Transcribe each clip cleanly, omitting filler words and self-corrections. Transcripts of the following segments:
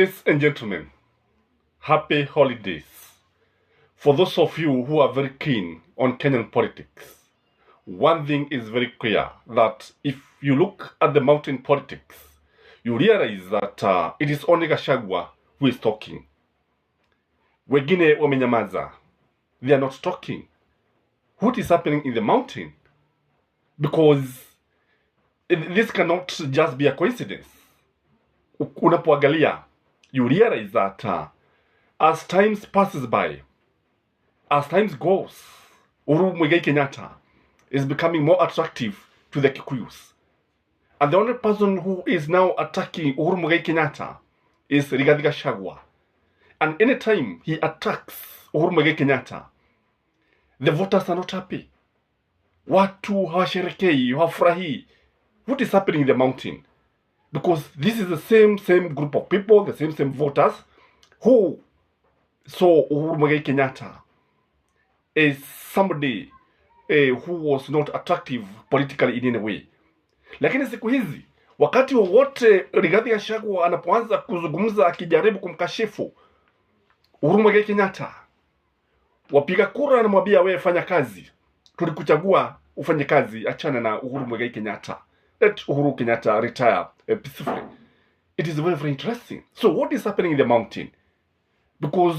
Ladies and gentlemen, happy holidays. For those of you who are very keen on Kenyan politics, one thing is very clear, that if you look at the mountain politics, you realize that it is only Gachagua who is talking. Wengine wamenyamaza. They are not talking. What is happening in the mountain? Because this cannot just be a coincidence. Unapoangalia, you realize that as times passes by, as times goes, Uhuru Kenyatta is becoming more attractive to the Kikuyus. And the only person who is now attacking Uhuru Kenyatta is Rigathi Gachagua. And anytime he attacks Uhuru Kenyatta, the voters are not happy. Watu hawasherekei, hawafurahi. What is happening in the mountain? Because this is the same group of people, the same voters who saw Uhuru Kenyatta as somebody who was not attractive politically in any way. Lakini siku hizi, wakati wowote Rigathi Gachagua anapoanza kuzungumza akijaribu kumkashifu Uhuru Kenyatta, wapiga kura anamwambia wewe fanya kazi. Tulikuchagua ufanye kazi, achana na Uhuru Kenyatta. Let Uhuru Kenyatta retire peacefully. It is very interesting. So what is happening in the mountain? Because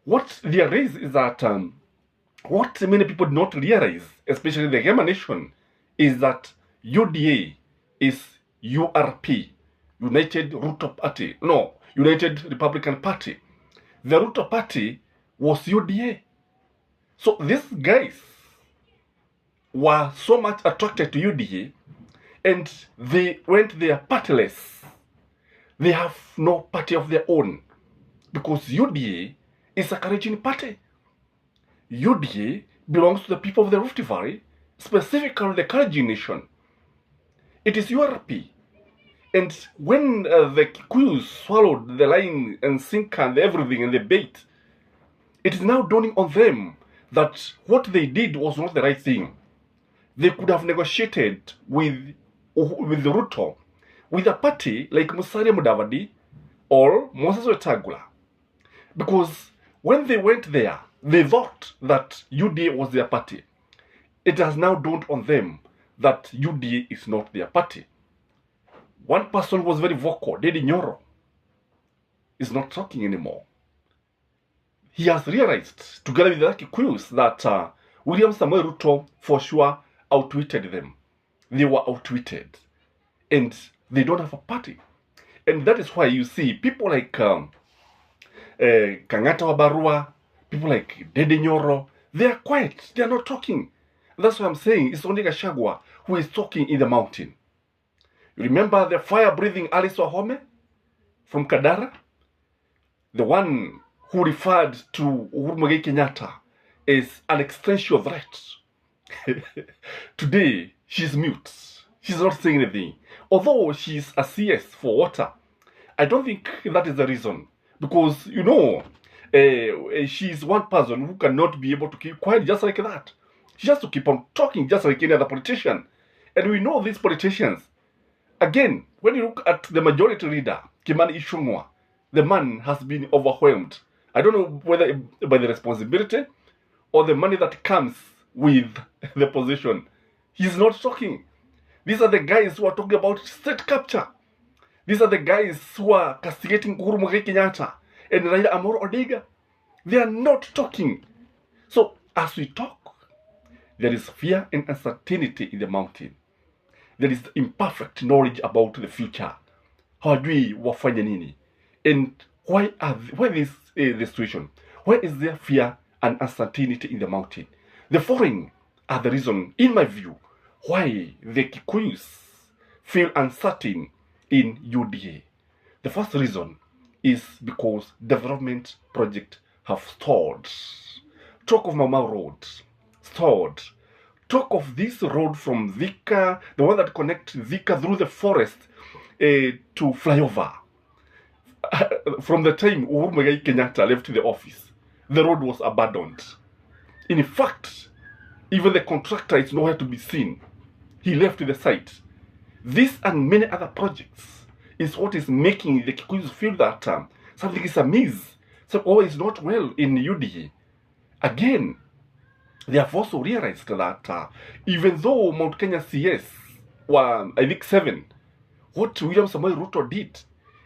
what there is that what many people do not realize, especially the Gema nation, is that UDA is URP, United Ruto Party. No, United Republican Party. The Ruto Party was UDA. So these guys were so much attracted to UDA, and they went there partyless. They have no party of their own, because UDA is a Karachi party. UDA belongs to the people of the Rift Valley, specifically the Karachi nation. It is URP. And when the Kikuyus swallowed the line and sinker and everything and the bait, it is now dawning on them that what they did was not the right thing. They could have negotiated with Ruto, with a party like Musalia Mudavadi or Moses Wetangula. Because when they went there, they thought that UDA was their party. It has now dawned on them that UDA is not their party. One person was very vocal, Dedi Nyoro, is not talking anymore. He has realized, together with the Kikuyus, that William Samoei Ruto for sure outwitted them. They were outwitted. And they don't have a party. And that is why you see people like Kangata Wabarua, people like Dedi Nyoro, they are quiet. They are not talking. That's what I'm saying. It's only Gachagua who is talking in the mountain. You remember the fire-breathing Alice Wahome from Kadara? The one who referred to Uhuru Kenyatta as an existential threat. Today, she's mute. She's not saying anything. Although she's a CS for water, I don't think that is the reason. Because, you know, she's one person who cannot be able to keep quiet just like that. She has to keep on talking just like any other politician. And we know these politicians. Again, when you look at the majority leader, Kimani Ichung'wah, the man has been overwhelmed. I don't know whether by the responsibility or the money that comes with the position. He's not talking. These are the guys who are talking about state capture. These are the guys who are castigating Uhuru Kenyatta and Raila Amolo Odinga. They are not talking. So, as we talk, there is fear and uncertainty in the mountain. There is imperfect knowledge about the future. Hawajui wafanye nini? And why is the situation? Why is there fear and uncertainty in the mountain? The following are the reason, in my view, why the Kikuyus feel uncertain in UDA. The first reason is because development projects have stalled. Talk of Mama Road, stalled. Talk of this road from Thika, the one that connects Thika through the forest to flyover. From the time Uhuru Kenyatta left the office, the road was abandoned. In fact, even the contractor is nowhere to be seen. He left the site. This and many other projects is what is making the Kikuyus feel that something is amiss. So, is not well in UDA. Again, they have also realized that even though Mount Kenya CS were, I think, 7, what William Samoei Ruto did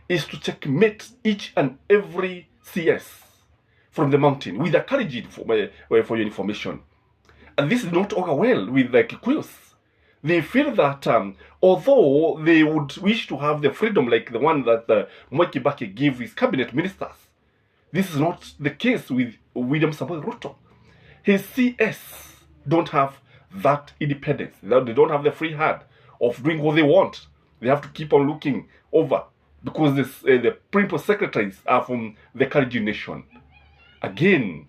is to checkmate each and every CS from the mountain with a courage for your information. And this did not augur well with the Kikuyus. They feel that although they would wish to have the freedom like the one that Mwai Kibaki gave his cabinet ministers, this is not the case with William Samoei Ruto. His CS don't have that independence. They don't have the free hand of doing what they want. They have to keep on looking over because the principal secretaries are from the Kalenjin nation. Again,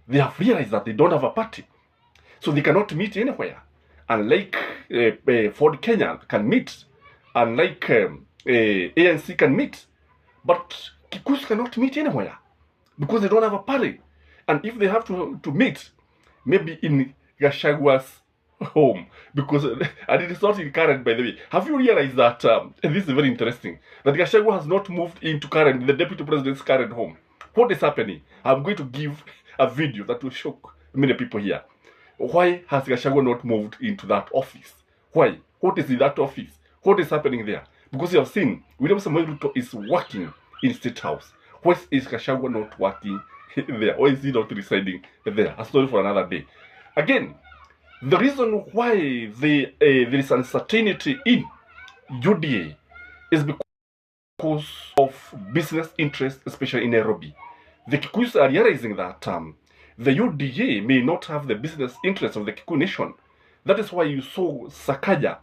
they have realized that they don't have a party. So they cannot meet anywhere. Unlike Ford Kenya can meet, unlike ANC can meet, but Kikuyus cannot meet anywhere because they don't have a party. And if they have to meet, maybe in Gachagua's home, because and it is not in Karen, by the way. Have you realized that, and this is very interesting, that Gachagua has not moved into Karen, the deputy president's current home? What is happening? I'm going to give a video that will shock many people here. Why has Gachagua not moved into that office? Why? What is in that office? What is happening there? Because you have seen, William Samoei Ruto is working in State House. Why is Gachagua not working there? Why is he not residing there? A story for another day. Again, the reason why there is uncertainty in UDA is because of business interests, especially in Nairobi. The Kikuyus are realizing that the UDA may not have the business interests of the Kikuyu nation. That is why you saw Sakaja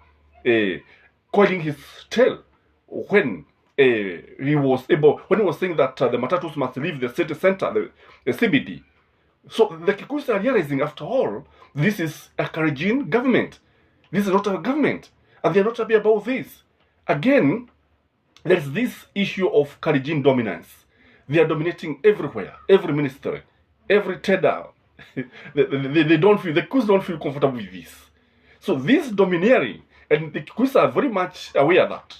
coiling his tail when he was saying that the Matatus must leave the city center, the CBD. So the Kikuyus are realizing, after all, this is a Kalenjin government. This is not a government. And they are not happy about this. Again, there is this issue of Kalenjin dominance. They are dominating everywhere, every ministry, every tender. they don't feel, the Kikuyus don't feel comfortable with this. So this domineering, and the Kikuyus are very much aware that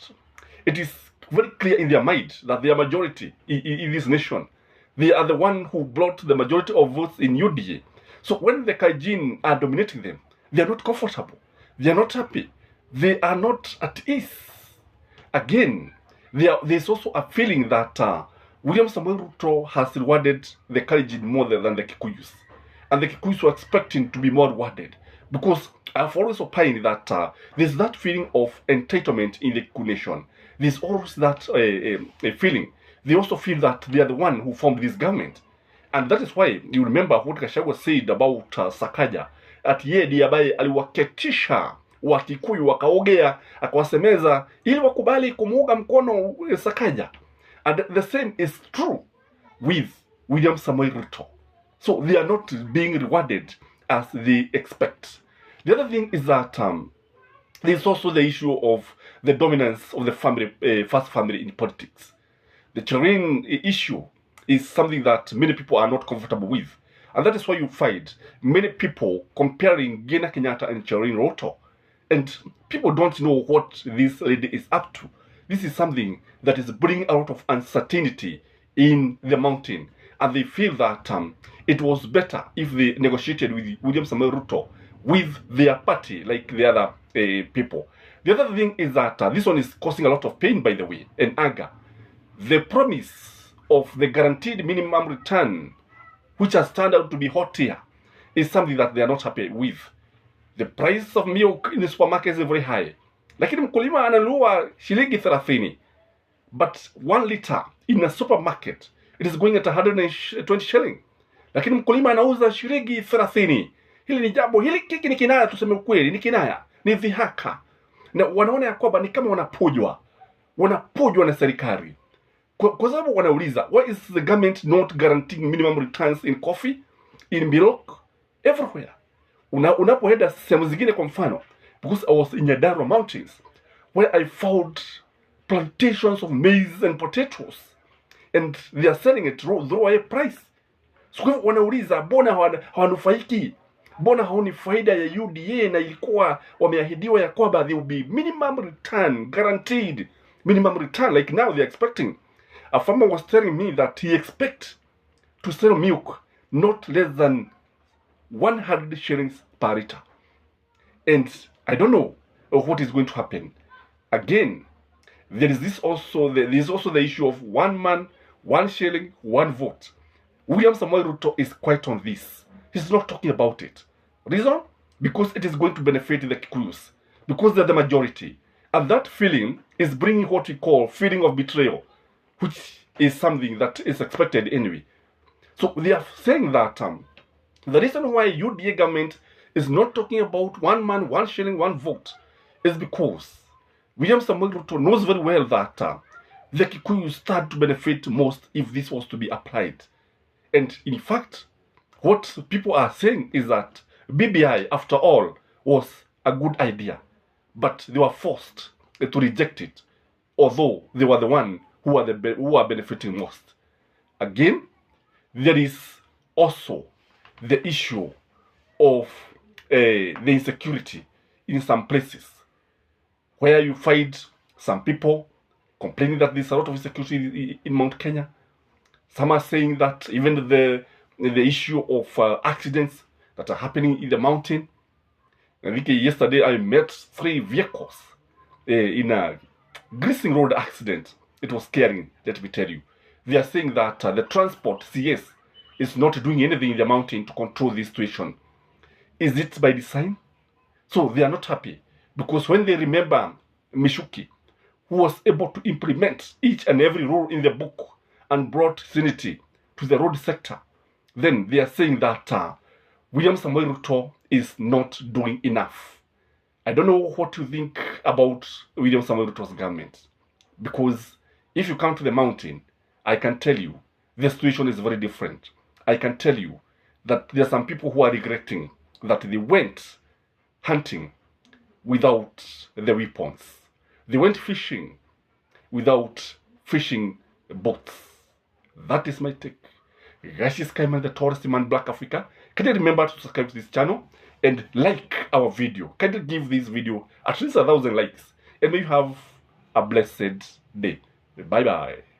it is very clear in their mind that they are majority in this nation. They are the one who brought the majority of votes in UDA. So when the Kalenjin are dominating them, they are not comfortable. They are not happy. They are not at ease. Again, there's also a feeling that William Samoei Ruto has rewarded the Kalenjin more than the Kikuyus. And the Kikuyus were expecting to be more rewarded. Because I've always opined that there's that feeling of entitlement in the Kikuyu nation. There's always that a feeling. They also feel that they are the one who formed this government. And that is why you remember what Gachagua said about Sakaja. At yeye ndiye ambaye aliwaketisha Wakikuyu wakaogea akawasemeza ili wakubali kumuunga mkono Sakaja. And the same is true with William Samoei Ruto. So they are not being rewarded as they expect. The other thing is that there's also the issue of the dominance of the family, first family in politics. The Chirine issue is something that many people are not comfortable with. And that is why you find many people comparing Gina Kenyatta and Chirine Ruto. And people don't know what this lady is up to. This is something that is bringing out of uncertainty in the mountain. And they feel that it was better if they negotiated with William Samoei Ruto with their party, like the other people. The other thing is that this one is causing a lot of pain, by the way, and anger. The promise of the guaranteed minimum return, which has turned out to be hot here, is something that they are not happy with. The price of milk in the supermarket is very high. Lakini mkulima ananunua shilingi 30. But 1 liter in a supermarket, it is going at 120 shilling. Lakini mkulima anauza shilingi 30. Hili ni jambo, hiki ni kinaya, tuseme ukweli, ni kinaya, ni dhihaka. Na wanaona ya kwamba ni kama wanapojwa na serikali. Kwa sababu wanauliza, why is the government not guaranteeing minimum returns in coffee, in milk, everywhere? Unapoenda sehemu zingine, kwa mfano, because I was in Nyandarua Mountains, where I found plantations of maize and potatoes, and they are selling it through a price. So wanauliza, bona hawanufaiki? Bona haoni faida ya UDA na ilikuwa wameahidiwa ya kwamba there will be minimum return guaranteed minimum return. Like now they're expecting. A farmer was telling me that he expects to sell milk not less than 100 shillings per liter. And I don't know what is going to happen. Again, there is also the issue of one man, 1 shilling, 1 vote. William Samoei Ruto is quite on this. He's not talking about it. Reason? Because it is going to benefit the Kikuyus. Because they're the majority. And that feeling is bringing what we call feeling of betrayal, which is something that is expected anyway. So they are saying that the reason why UDA government is not talking about 1 man, 1 shilling, 1 vote is because William Samoei Ruto knows very well that the Kikuyu stand to benefit most if this was to be applied. And in fact, what people are saying is that BBI, after all, was a good idea, but they were forced to reject it, although they were the one who are benefiting most. Again, there is also the issue of the insecurity in some places, where you find some people complaining that there's a lot of insecurity in Mount Kenya. Some are saying that even the issue of accidents that are happening in the mountain. I think yesterday I met 3 vehicles in a Grising Road accident. It was scary, let me tell you. They are saying that the transport, CS, is not doing anything in the mountain to control this situation. Is it by design? So they are not happy, because when they remember Mishuki, who was able to implement each and every rule in the book and brought sanity to the road sector, then they are saying that William Samoei Ruto is not doing enough. I don't know what you think about William Samoei Ruto's government, because if you come to the mountain, I can tell you the situation is very different. I can tell you that there are some people who are regretting that they went hunting without the weapons. They went fishing without fishing boats. That is my take. Gashi Skyman, the tourist man, Black Africa. Can you remember to subscribe to this channel and like our video? Can you give this video at least 1,000 likes? And may you have a blessed day. Bye bye.